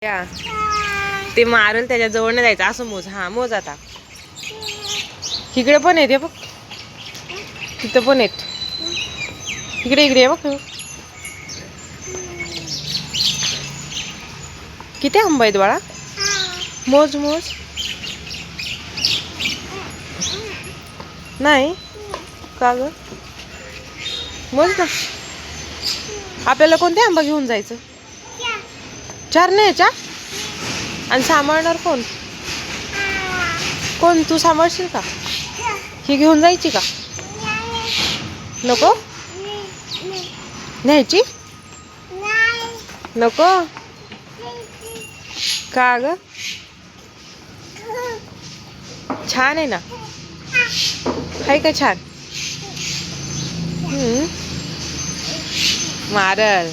या ते मारल त्याच्या जवळ नाही जायचं असं मोज. हा मोज आता. इकडे पण येते बघ, तिथं पण येत. इकडे इकडे बघ. किती आंबा आहेत बाळा? मोज मोज. नाही का ग? मोज ना. आपल्याला कोणते आंबा घेऊन जायचं? 4 न्यायच्या? आणि सांभाळणार कोण? कोण? तू सांभाळशील का? ही घेऊन जायची का? नको न्यायची? नको का ग? छान आहे ना. आहे का छान? मारल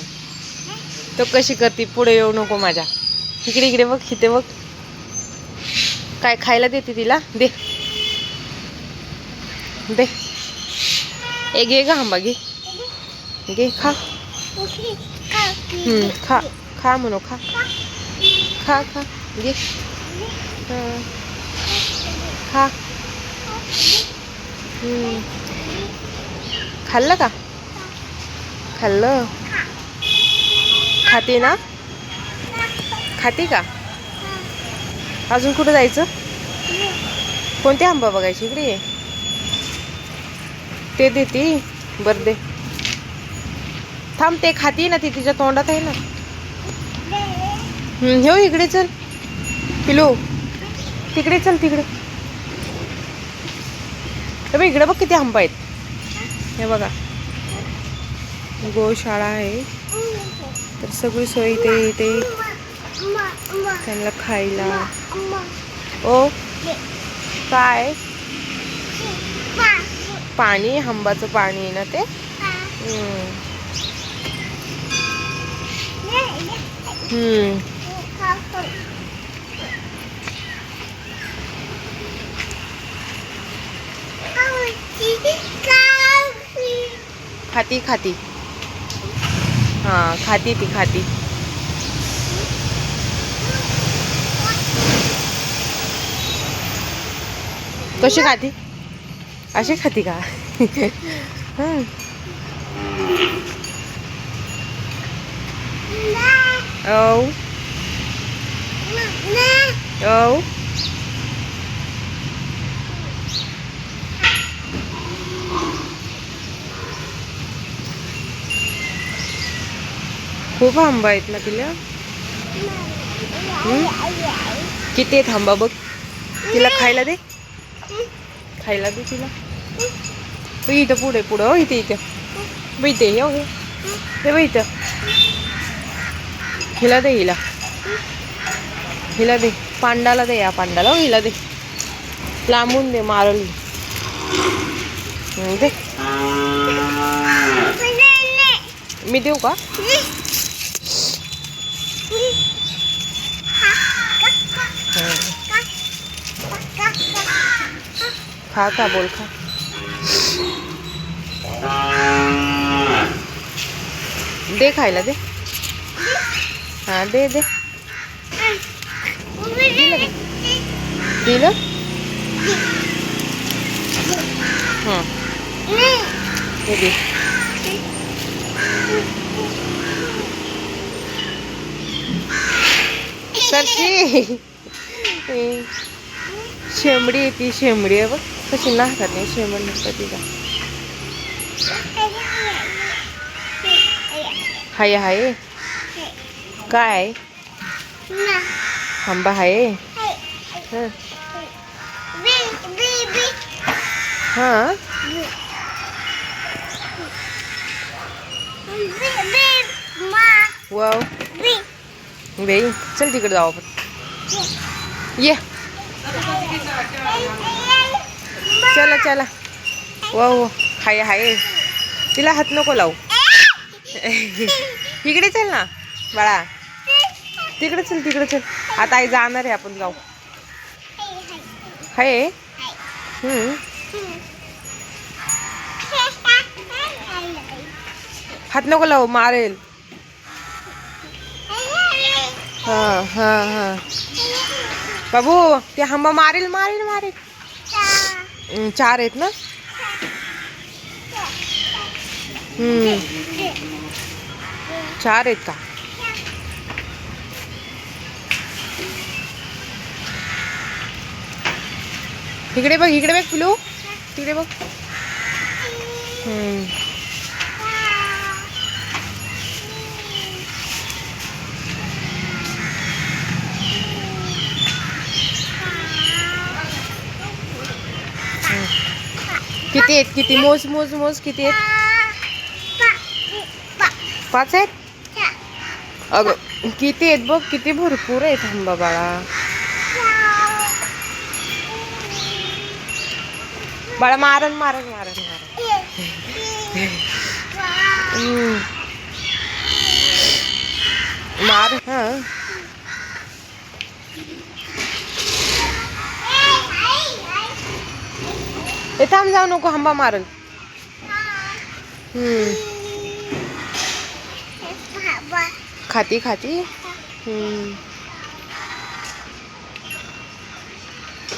तो. कशी करते? पुढे येऊ नको माझ्या. इकडे इकडे बघ, इथे बघ. काय खायला देते तिला? दे दे. ए घे ग आंबा, घे घे. खा. खा खा म्हणू. खा खा खा. घे. खा. खाल्लं का? खाल्लं. खाते ना? खाते का? अजून कुठं जायचं? कोणते आंबा बघायचे? इकडे ये. ते देते. बरं दे. थांब, ते खाते ना ती, तिच्या तोंडात आहे ना. हो इकडे चल पिलू. तिकडे चल, तिकडे. हे इकडे बघ किती आंबा आहेत. हे बघा, गोशाळा आहे. तर सगळी सोय इथे इथे त्यांना खायला. ओ काय? पाणी, आंबाचं पाणी आहे ना ते. खाती खाती. हा खाती ती, खाती. कशी खाती? अशी खाती का? ओ ओ. खूप आंबा आहेत ना तिला. किती आहेत आंबा बघ. तिला खायला दे. खायला दे तिला. इथं पुढे पुढं. इथे इथे इथे ये. हे इथं. हिला दे. हिला हिला दे. पांडाला दे. या पांडाला हिला दे. लांबून दे. मारल दे. मी देऊ का? खा का? बोल खा. दे खायला दे. हा दे दे. दिलं का? दिलं. हे दे. सरशी. शेंबडी आहे ती. शेंबडी आहे बघ कशी नाहतात. नाही शेंबड नसतं तिला. हाय हाय. काय? आंबा आहे. हा वाव. बाई चल तिकडे जाऊ आपण. ये. चला चला. वाव. हाय हाय. तिला हात नको लावू. इकडे चल ना बाळा. तिकडे चल, तिकडे चल. आता आई जाणार आहे, आपण जाऊ. हाय. हात नको लावू, मारेल. हा हा हा बाबू ते आंबा मारेल मारेल मारेल. 4 आहेत ना. हम्म 4 आहेत का. इकडे बघ पिलू तिकडे बघ. हम्म किती आहेत किती मोज मोज मोज किती आहेत. 5 आहेत. अगं किती आहेत बघ किती भरपूर आहेत आंबा बाळा. बाळा मारन मारन मारन मारन. मार हा. ए थांब जाऊ नको आंबा मारल. खाती खाती.